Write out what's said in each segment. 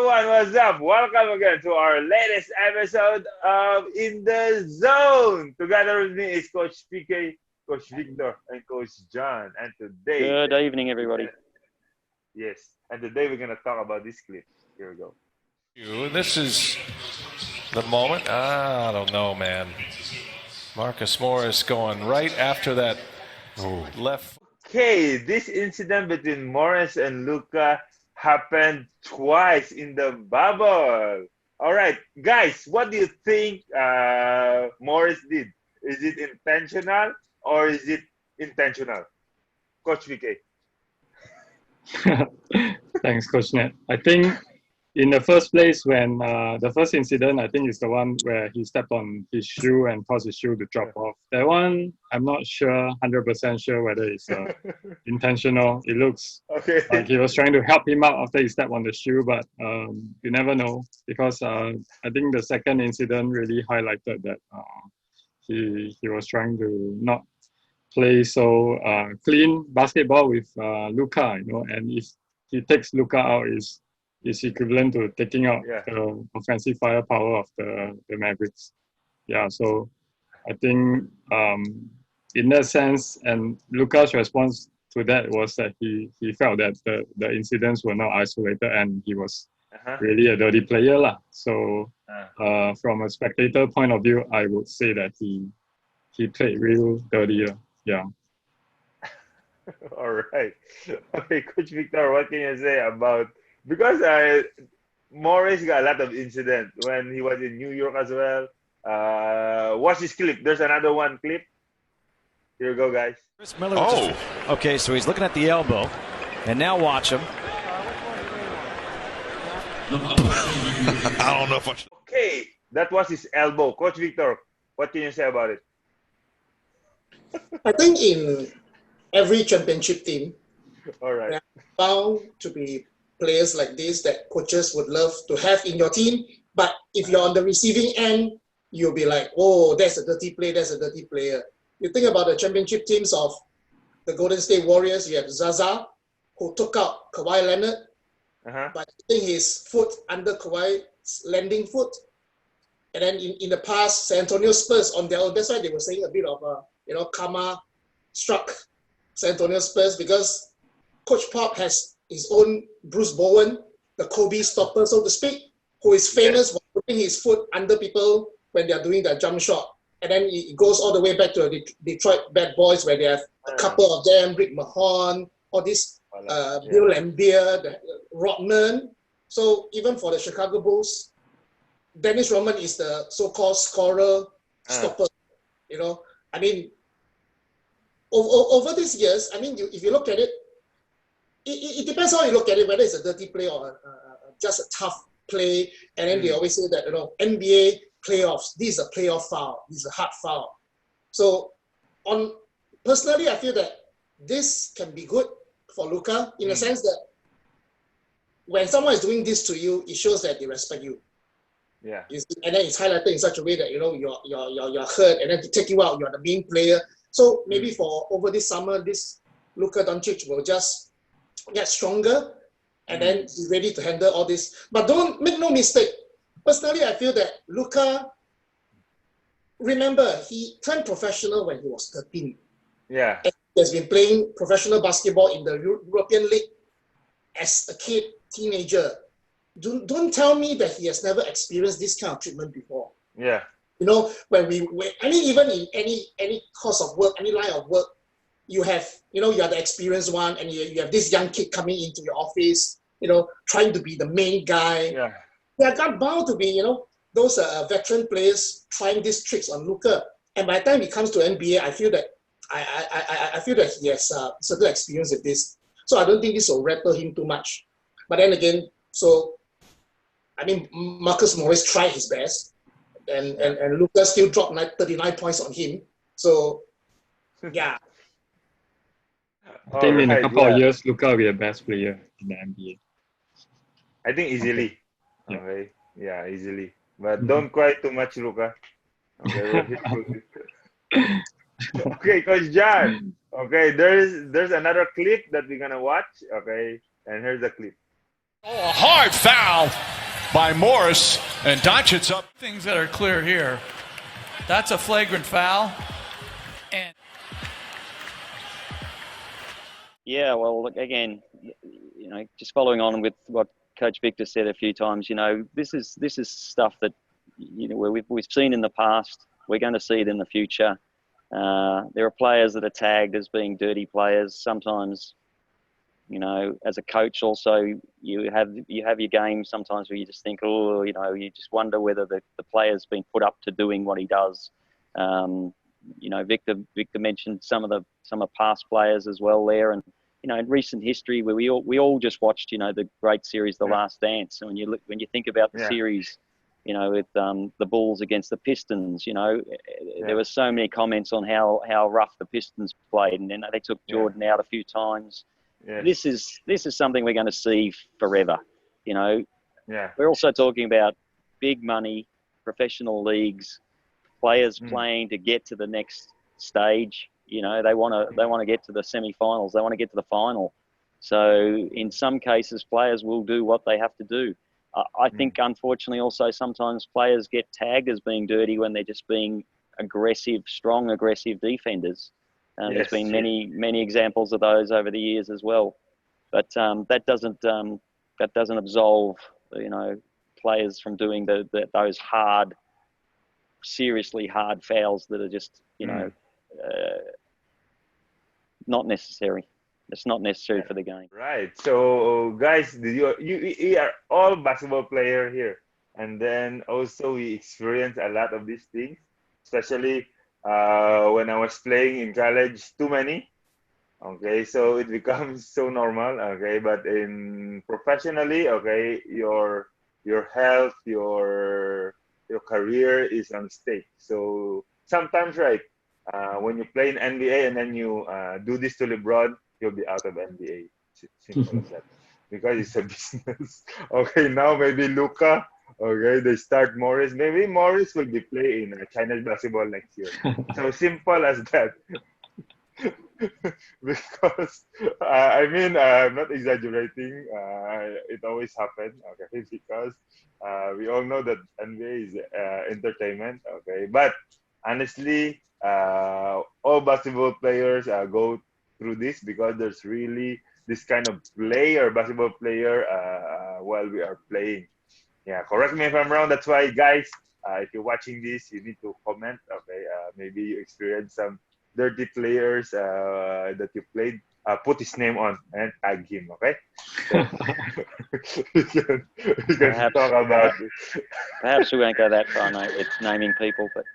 everyone, what's up? Welcome again to our latest episode of In the Zone. Together with me is Coach PK, Coach Victor, and Coach John. And today, Good evening, everybody. yes, and today we're gonna talk about this clip. Here we go. This is the moment. I don't know, man. Marcus Morris going right after that left. Okay, this incident between Morris and Luka happened twice in the bubble. All right, guys, what do you think Morris did? Is it intentional or is it intentional? Coach VK. Thanks, Coach Nat. I think in the first place, when the first incident, I think is the one where he stepped on his shoe and caused his shoe to drop off. That one, I'm not sure, 100% sure whether it's intentional. It looks like he was trying to help him out after he stepped on the shoe, but you never know because I think the second incident really highlighted that he was trying to not play so clean basketball with Luka, and if he takes Luka out, is equivalent to taking out the offensive firepower of the Mavericks. Yeah, so I think in that sense, and Luka's response to that was that he felt that the incidents were not isolated and he was really a dirty player lah. So from a spectator point of view, I would say that he played real dirtier. Yeah. All right. Okay, Coach Victor, what can you say about, because Morris got a lot of incidents when he was in New York as well. Watch this clip. There's another one clip. Here we go, guys. Okay, so he's looking at the elbow, and now watch him. I don't know if I should. Okay, that was his elbow. Coach Victor, what can you say about it? I think in every championship team, All right, there are bound to be players like this that coaches would love to have in your team. But if you're on the receiving end, you'll be like, oh, that's a dirty play, that's a dirty player. You think about the championship teams of the Golden State Warriors, you have Zaza, who took out Kawhi Leonard by putting his foot under Kawhi's landing foot. And then in the past, San Antonio Spurs on their own, that's why they were saying a bit of karma struck San Antonio Spurs, because Coach Pop has his own Bruce Bowen, the Kobe stopper, so to speak, who is famous for putting his foot under people when they are doing their jump shot. And then it goes all the way back to the Detroit Bad Boys, where they have a couple of them, Rick Mahorn, all these Bill Laimbeer, Rodman. So even for the Chicago Bulls, Dennis Rodman is the so-called scorer, stopper. I mean, over these years, I mean, if you look at it, it depends how you look at it, whether it's a dirty play or just a tough play. And then they always say that, NBA playoffs, this is a playoff foul, this is a hard foul. So personally, I feel that this can be good for Luka in the sense that when someone is doing this to you, it shows that they respect you. yeah, And then it's highlighted in such a way that you're hurt, and then to take you out, you're the main player. So maybe for over this summer, this Luka Doncic will just get stronger and then be ready to handle all this. But don't make no mistake. Personally, I feel that Luka, remember, he turned professional when he was 13. yeah, And he has been playing professional basketball in the European League as a kid, teenager. Don't tell me that he has never experienced this kind of treatment before. yeah, When even in any course of work, any line of work, you have, you are the experienced one, and you have this young kid coming into your office, trying to be the main guy. yeah. There are bound to be, those veteran players trying these tricks on Luka. And by the time he comes to NBA, I feel that I feel that he has certain experience with this. So I don't think this will rattle him too much. But then again, Marcus Morris tried his best, and Luka still dropped 39 points on him. So, yeah. I think in a couple of years, Luka will be the best player in the NBA. I think easily. Yeah. Okay, yeah, easily. But don't cry too much, Luka. Okay, okay, Coach John. Okay, there's another clip that we're gonna watch. Okay, and here's the clip. Oh, a hard foul by Morris, and Doncic up. Things that are clear here. That's a flagrant foul. And yeah, well, again, just following on with what Coach Victor said a few times, this is stuff that we've seen in the past. We're going to see it in the future. There are players that are tagged as being dirty players. Sometimes, as a coach, also you have your game sometimes where you just think, you just wonder whether the player's been put up to doing what he does. Victor mentioned some of past players as well there, and in recent history where we all just watched the great series The Last Dance, and when you think about the series with the Bulls against the Pistons, there were so many comments on how rough the Pistons played, and then they took Jordan out a few times. This is something we're going to see forever. We're also talking about big money, professional leagues, players playing to get to the next stage. They want to get to the semi-finals. They want to get to the final. So in some cases, players will do what they have to do. I think, unfortunately, also sometimes players get tagged as being dirty when they're just being strong, aggressive defenders. There's been many examples of those over the years as well. But that doesn't absolve players from doing those seriously hard fouls that are just not necessary. It's not necessary for the game. Right. So, guys, you are all basketball player here, and then also we experience a lot of these things, especially when I was playing in college. Too many. Okay, so it becomes so normal. Okay, but in professionally, okay, your health, your career is on stake. So sometimes, right, when you play in NBA and then you do this to LeBron, you'll be out of NBA. Simple as that. Because it's a business. Okay, now maybe Luka. Okay, they start Morris. Maybe Morris will be playing China's basketball next year. So simple as that. Because I'm not exaggerating. It always happens. Okay, because we all know that NBA is entertainment. Okay, but honestly, all basketball players go through this because there's really this kind of basketball player while we are playing. Yeah, correct me if I'm wrong. That's why, guys, if you're watching this, you need to comment. Okay, maybe you experience some dirty players that you played. Put his name on and tag him. Okay, so we can talk about it. Perhaps we won't go that far, mate, with naming people, but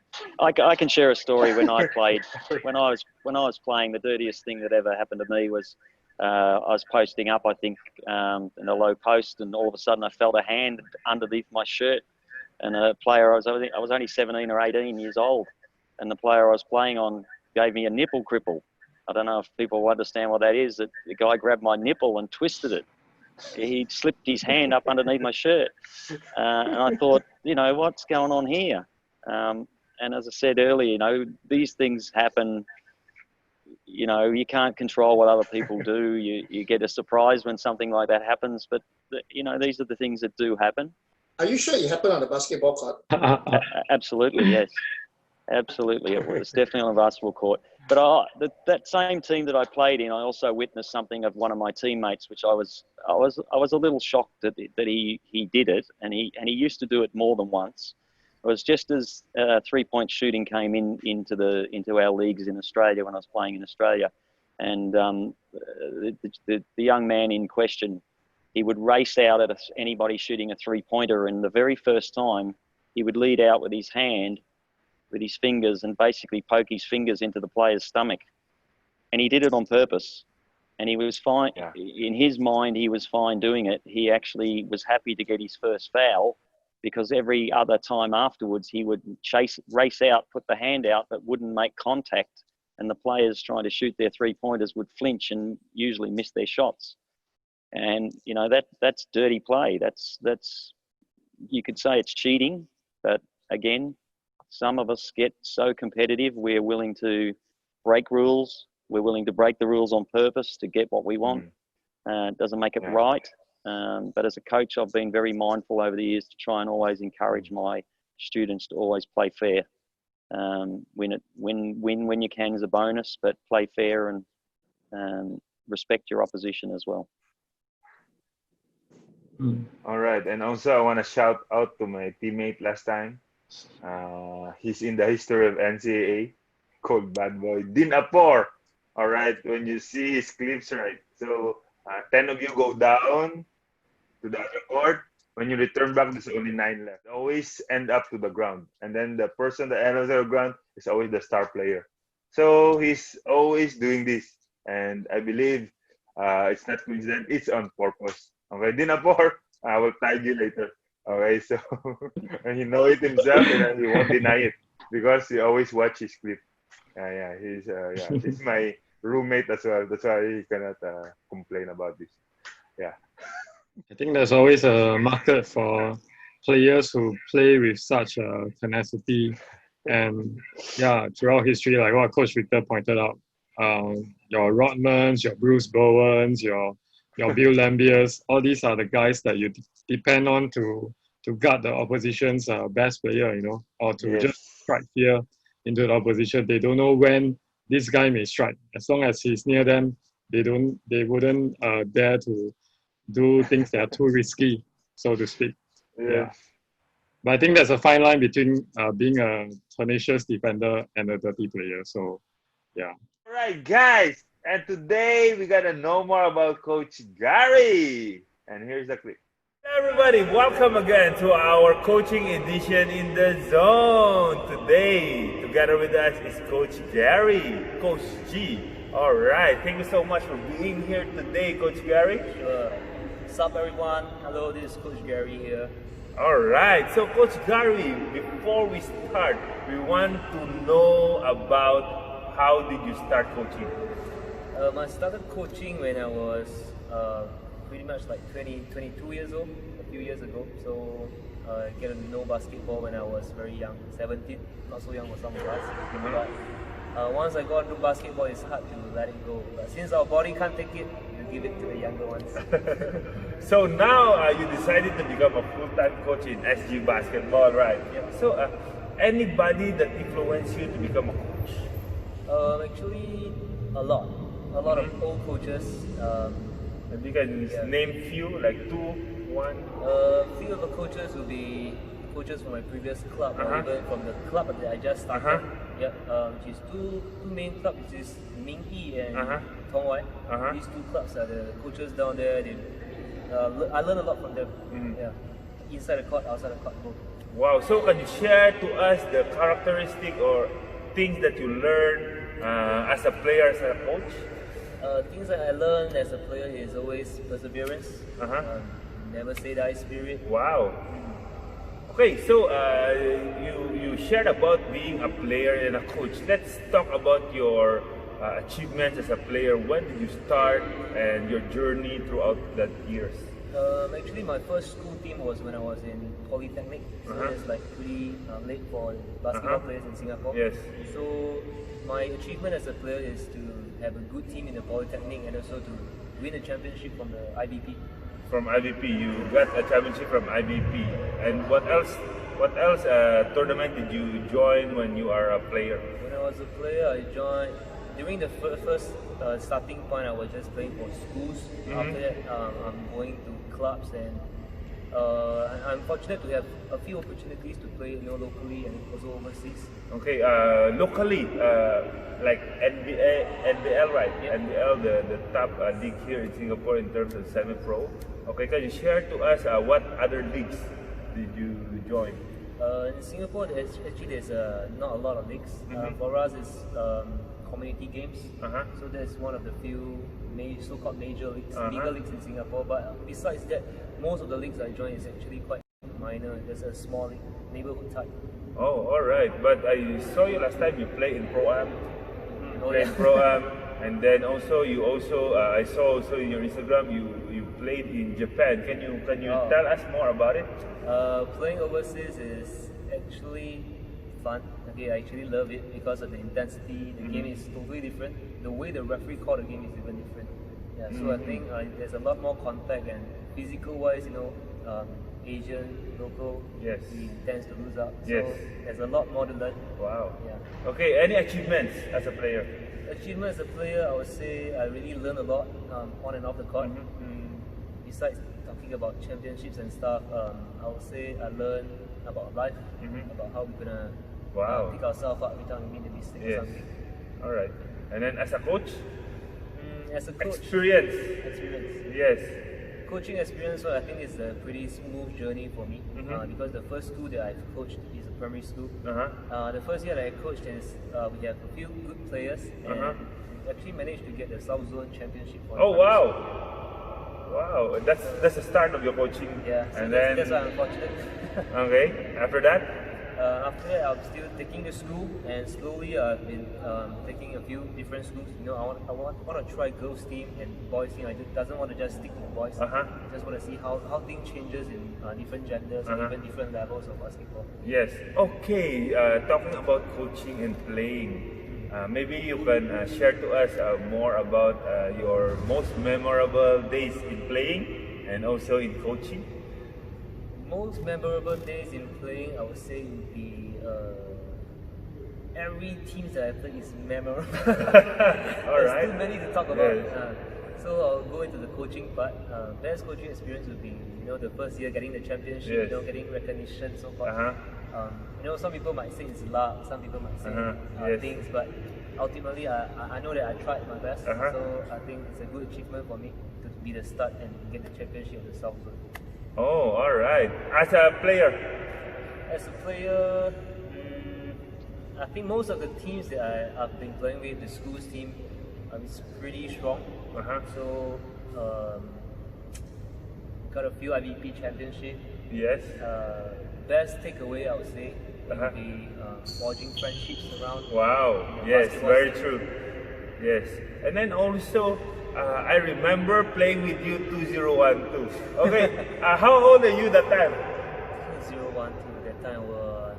I can share a story when I played. When I was playing, the dirtiest thing that ever happened to me was I was posting up, I think, in a low post, and all of a sudden I felt a hand underneath my shirt, and a player I was only 17 or 18 years old, and the player I was playing on gave me a nipple cripple. I don't know if people understand what that is. That the guy grabbed my nipple and twisted it. He slipped his hand up underneath my shirt, and I thought, what's going on here? And as I said earlier, these things happen. You can't control what other people do. You get a surprise when something like that happens. But these are the things that do happen. Are you sure it happened on the basketball court? Absolutely, yes. Absolutely, it was definitely on a basketball court. But that same team that I played in, I also witnessed something of one of my teammates, which I was a little shocked that he did it, and he used to do it more than once. It was just as 3-point shooting came into our leagues in Australia when I was playing in Australia, and the young man in question, he would race out at anybody shooting a 3-pointer, and the very first time he would lead out with his hand, with his fingers, and basically poke his fingers into the player's stomach. And he did it on purpose. And he was fine. Yeah. In his mind, he was fine doing it. He actually was happy to get his first foul, because every other time afterwards, he would race out, put the hand out, but wouldn't make contact. And the players trying to shoot their 3-pointers would flinch and usually miss their shots. And, that's dirty play. That's you could say it's cheating, but again, some of us get so competitive, we're willing to break rules. We're willing to break the rules on purpose to get what we want. It doesn't make it right. But as a coach, I've been very mindful over the years to try and always encourage my students to always play fair. Win when you can is a bonus, but play fair and respect your opposition as well. All right, and also I want to shout out to my teammate last time. He's in the history of NCAA, called Bad Boy Din Apor. All right, when you see his clips, right? So 10 of you go down to the other court. When you return back, there's only 9 left. Always end up to the ground, and then the person that ends up to the ground is always the star player. So he's always doing this, and I believe it's not coincidence. It's on purpose. Okay, Dinapor, I will tag you later. Okay, so and he know it himself, and then he won't deny it because he always watch his clip. He's my roommate as well. That's why he cannot complain about this. Yeah. I think there's always a market for players who play with such tenacity, and throughout history, like what Coach Victor pointed out, your Rodmans, your Bruce Bowens, your Bill Lambiers, all these are the guys that you depend on to guard the opposition's best player, or to just strike fear into the opposition. They don't know when this guy may strike. As long as he's near them, they wouldn't dare to do things that are too risky, so to speak. Yeah. But I think there's a fine line between being a tenacious defender and a dirty player. So, yeah. All right, guys. And today we got to know more about Coach Gary. And here's the clip. Hello everybody, welcome again to our coaching edition in the zone. Today, together with us is Coach Gary, Coach G. All right, thank you so much for being here today, Coach Gary. Sure. What's up, everyone? Hello, this is Coach Gary here. All right, so Coach Gary, before we start, we want to know about how did you start coaching? I started coaching when I was pretty much like 22 years old, a few years ago. So I get to know basketball when I was very young, 17, not so young for some of us. But once I got into basketball, it's hard to let it go. But since our body can't take it, give it to the younger ones. So now you decided to become a full-time coach in SG basketball, right? Yep. So anybody that influenced you to become a coach? Actually, a lot of old coaches. You can name few, like 2, 1. Few of the coaches will be coaches from my previous club, or even from the club that I just started. Which is two main clubs, which is Ming Yi and Tong Wai. These 2 clubs are the coaches down there. I learned a lot from them. Inside the court, outside the court, both. Wow! So can you share to us the characteristic or things that you learned as a player, as a coach? Things that I learned as a player is always perseverance. Never say die spirit. Wow. Okay, so you shared about being a player and a coach. Let's talk about your achievements as a player. When did you start and your journey throughout that years? Actually, my first school team was when I was in Polytechnic. So it's like pretty late for basketball players in Singapore. Yes. So my achievement as a player is to have a good team in the Polytechnic and also to win a championship from the IBP. From IBP, you got a championship from IBP. And what else tournament did you join when you are a player? When I was a player, I joined during the first starting point. I was just playing for schools. After that, I'm going to clubs, and I'm fortunate to have a few opportunities to play, locally and also overseas. Okay, locally, like NBL, right? Yeah. NBL, the top league here in Singapore in terms of semi-pro. Okay, can you share to us what other leagues did you join? In Singapore, there's not a lot of leagues. For us, it's community games. So that's one of the few so-called major leagues, bigger leagues in Singapore. But besides that, most of the leagues I joined is actually quite minor. There's a small league, neighborhood type. Oh, all right. But I saw you last time. You played in Pro-Am. In Pro-Am, and then also I saw also in your Instagram you played in Japan. Can you tell us more about it? Playing overseas is actually fun. Okay, I actually love it because of the intensity. The game is totally different. The way the referee called the game is even different. Yeah, Yeah, so I think there's a lot more contact, and physical-wise, Asian, local, Yes. he tends to lose out. So Yes. there's a lot more to learn. Wow. Yeah. Okay, any achievements as a player? Achievement as a player, I would say I really learned a lot on and off the court. Besides talking about championships and stuff, I would say I learned about life, about how we're gonna Wow. pick ourselves up every time we make a mistake or Yes. something. All right. And then as a coach? As a coach, Experience. Yes. Coaching experience, so I think it's a pretty smooth journey for me because the first school that I've coached is a primary school. The first year that I coached is we have a few good players and we actually managed to get the South Zone Championship. For Oh the primary wow! school. Wow, that's the start of your coaching. Yeah, so and that's then why I'm fortunate. okay, after that. After that, I'm still taking the school, and slowly I've been taking a few different schools. I want to try girls team and boys team. I doesn't want to just stick with boys. Just want to see how things changes in different genders and even different levels of basketball. Yes. Okay. Talking about coaching and playing, maybe you can share to us more about your most memorable days in playing and also in coaching. Most memorable days in playing, I would say, would be every team that I played is memorable. There's too many to talk about. So I'll go into the coaching part. Best coaching experience would be, the first year getting the championship, getting recognition, so forth. Some people might say it's luck, some people might say things, but ultimately I know that I tried my best. So I think it's a good achievement for me to be the start and get the championship of the South Zone. Oh, all right. As a player? As a player, I think most of the teams that I've been playing with, the schools team, is pretty strong. So, got a few IVP championship. Yes. Best takeaway, I would say, would be forging friendships around. Wow. Yes, very true. Yes. And then also, I remember playing with you 2012. Okay, how old are you that time? 2012, that time was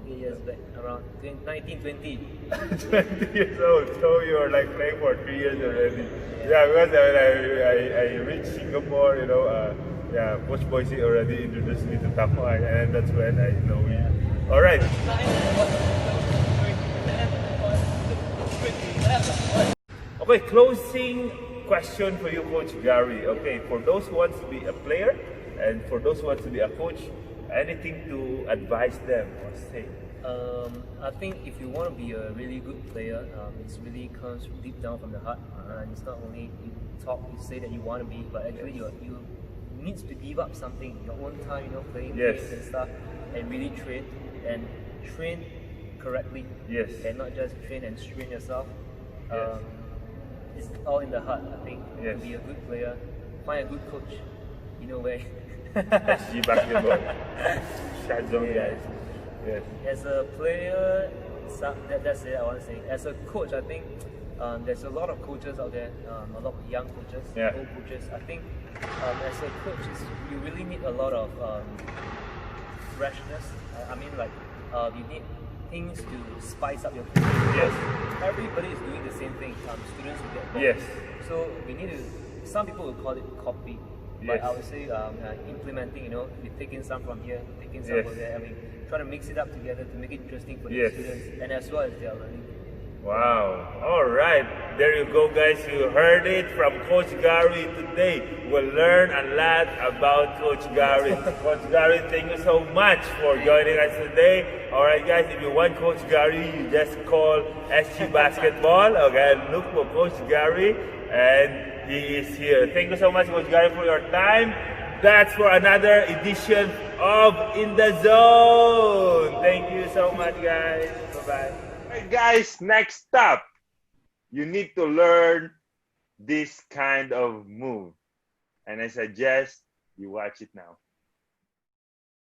8 years back, around 1920. 20 years old, so you were like playing for 3 years already. Yeah, because when I reached Singapore, Coach Boise already introduced me to Takwai, and that's when I know you. All right. Okay, closing question for you, Coach Gary. Okay, for those who want to be a player and for those who want to be a coach, anything to advise them or say? I think if you want to be a really good player, it really comes deep down from the heart. It's not only you talk, you say that you want to be, but actually you need to give up something, your own time, playing games and stuff, and really train correctly. Yes. And not just train and strain yourself. It's all in the heart, I think. To be a good player, find a good coach. Where. SG basketball. Yes. As a player, that's it I want to say. As a coach, I think there's a lot of coaches out there, a lot of young coaches, old coaches. I think as a coach, you really need a lot of freshness. You need things to spice up your game. Yes. Everybody is doing the same thing. Students will get bored. Yes. So we need to. Some people will call it copy. But I would say implementing, we're taking some from here, taking some from there. Trying to mix it up together to make it interesting for the students and as well as their learning. Wow. All right. There you go, guys. You heard it from Coach Gary today. We'll learn a lot about Coach Gary. Coach Gary, thank you so much for joining us today. All right, guys, if you want Coach Gary, you just call SG Basketball, okay, and look for Coach Gary, and he is here. Thank you so much, Coach Gary, for your time. That's for another edition of In the Zone. Thank you so much, guys. Bye-bye. Hey guys, next up, you need to learn this kind of move. And I suggest you watch it now.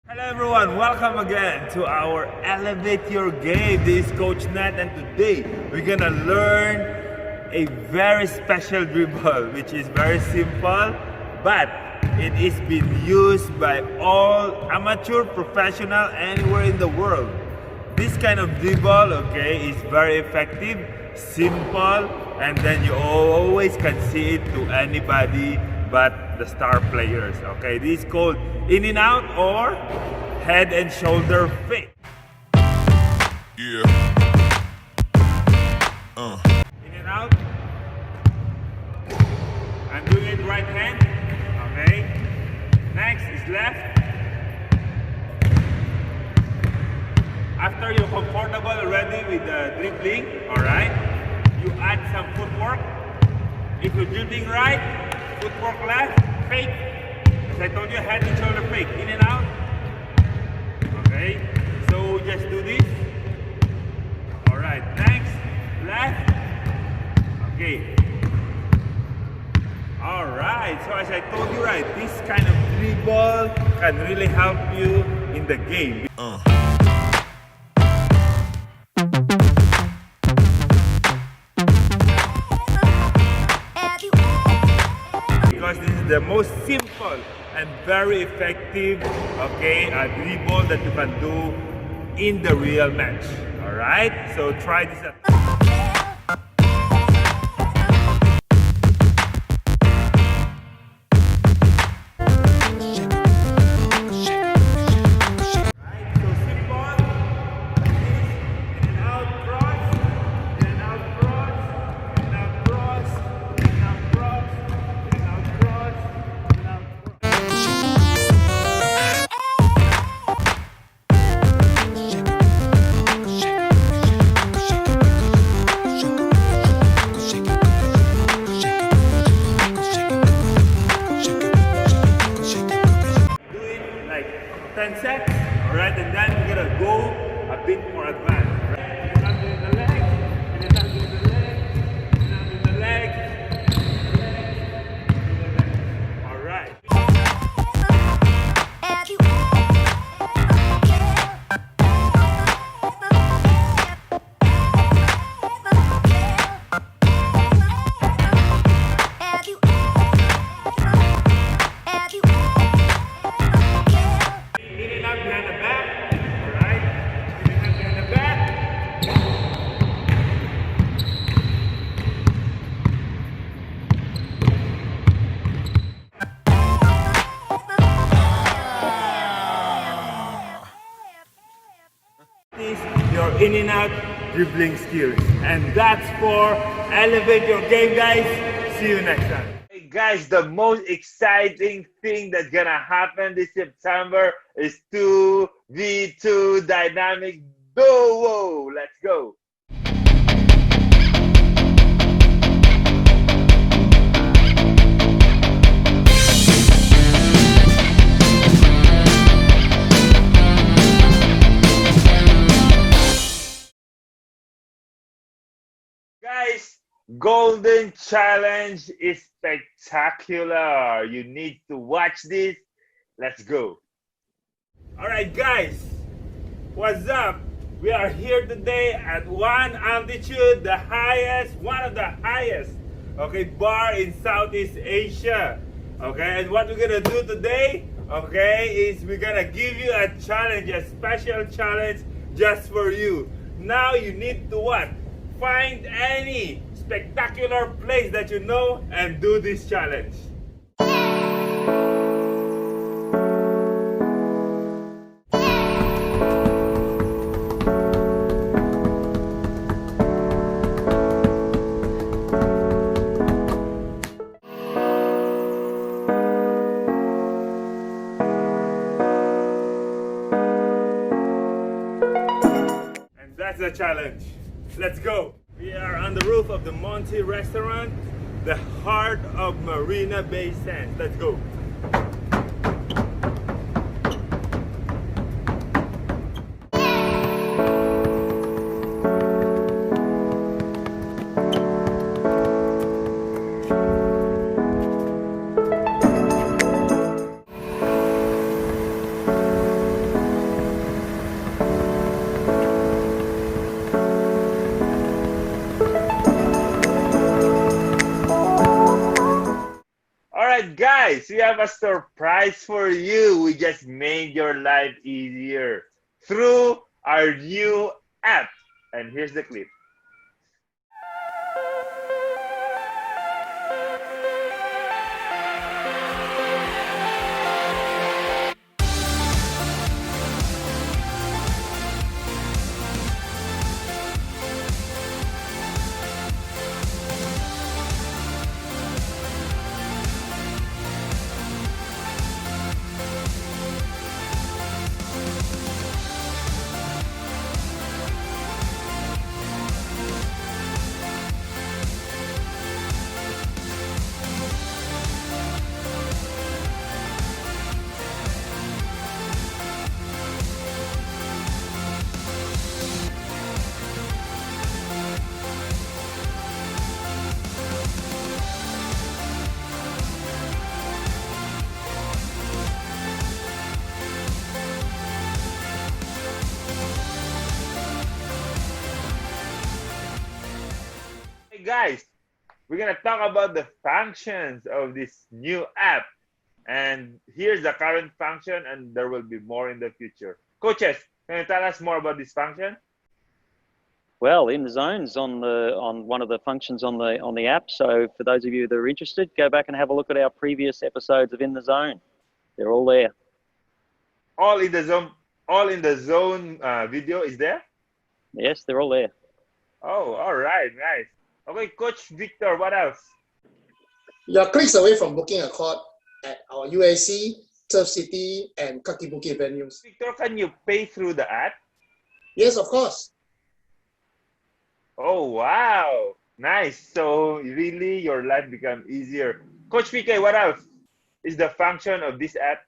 Hello everyone, welcome again to our Elevate Your Game. This is Coach Nat, and today we're gonna learn a very special dribble, which is very simple, but it is being used by all amateur, professional, anywhere in the world. This kind of dribble, okay, is very effective, simple, and then you always can see it to anybody but the star players. Okay, this is called in and out or head and shoulder fake. Yeah. In and out. I'm doing it right hand. Okay. Next is left. After you're comfortable already with the dribbling, alright, you add some footwork. If you're dribbling right, footwork left, fake. As I told you, head and shoulder fake. In and out. Okay. So just do this. Alright, next, left. Okay. Alright, so as I told you, right, this kind of dribble can really help you in the game. Because this is the most simple and very effective, okay, dribble that you can do in the real match. Alright, so try this out. Alright, and then we're gonna go a bit more advanced. Right? You're not doing the leg, and you're not doing the leg, you're not doing the leg, alright. Your in and out dribbling skills, and that's for elevate your game, guys. See you next time. Hey guys, the most exciting thing that's gonna happen this September is 2v2 dynamic duo. Let's go. Guys, Golden Challenge is spectacular. You need to watch this. Let's go. All right, guys, what's up? We are here today at one altitude, the highest, one of the highest, okay, bar in Southeast Asia. Okay, and what we're gonna do today, okay, is we're gonna give you a challenge, a special challenge just for you. Now you need to what? Find any spectacular place that you know and do this challenge. And that's the challenge. Let's go. We are on the roof of the Monty restaurant, the heart of Marina Bay Sands. Let's go. Guys, we have a surprise for you. We just made your life easier through our new app. And here's the clip. guys, we're gonna talk about the functions of this new app. And here's the current function, and there will be more in the future. Coaches, can you tell us more about this function? Well, in the zones on one of the functions on the app. So for those of you that are interested, go back and have a look at our previous episodes of In the Zone. They're all there. All in the zone video is there? Yes, they're all there. Oh, all right, nice. Okay, Coach Victor, what else? You're clicks away from booking a court at our UAC, Turf City, and Kaki Bukit venues. Victor, can you pay through the app? Yes, of course. Oh, wow. Nice. So really your life become easier. Coach PK, what else is the function of this app?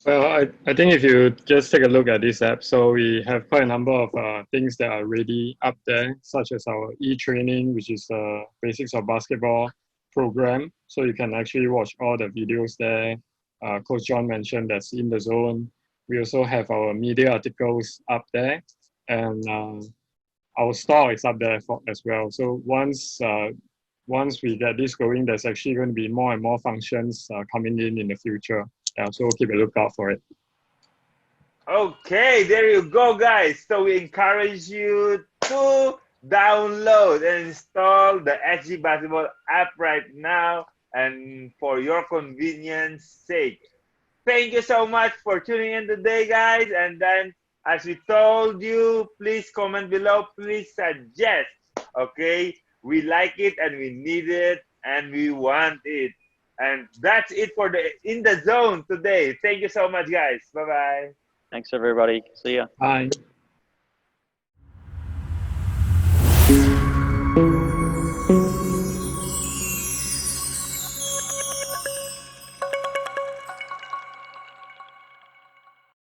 Well, I think if you just take a look at this app, so we have quite a number of things that are already up there, such as our e-training, which is the basics of basketball program. So you can actually watch all the videos there. Coach John mentioned that's in the zone. We also have our media articles up there, and our store is up there as well. So once we get this going, there's actually going to be more and more functions coming in the future. Yeah, so keep a lookout for it. Okay, there you go, guys. So we encourage you to download and install the SG Basketball app right now, and for your convenience sake. Thank you so much for tuning in today, guys. And then, as we told you, please comment below. Please suggest. Okay, we like it and we need it and we want it. And that's it for the In the Zone today. Thank you so much, guys. Bye-bye. Thanks, everybody. See ya. Bye.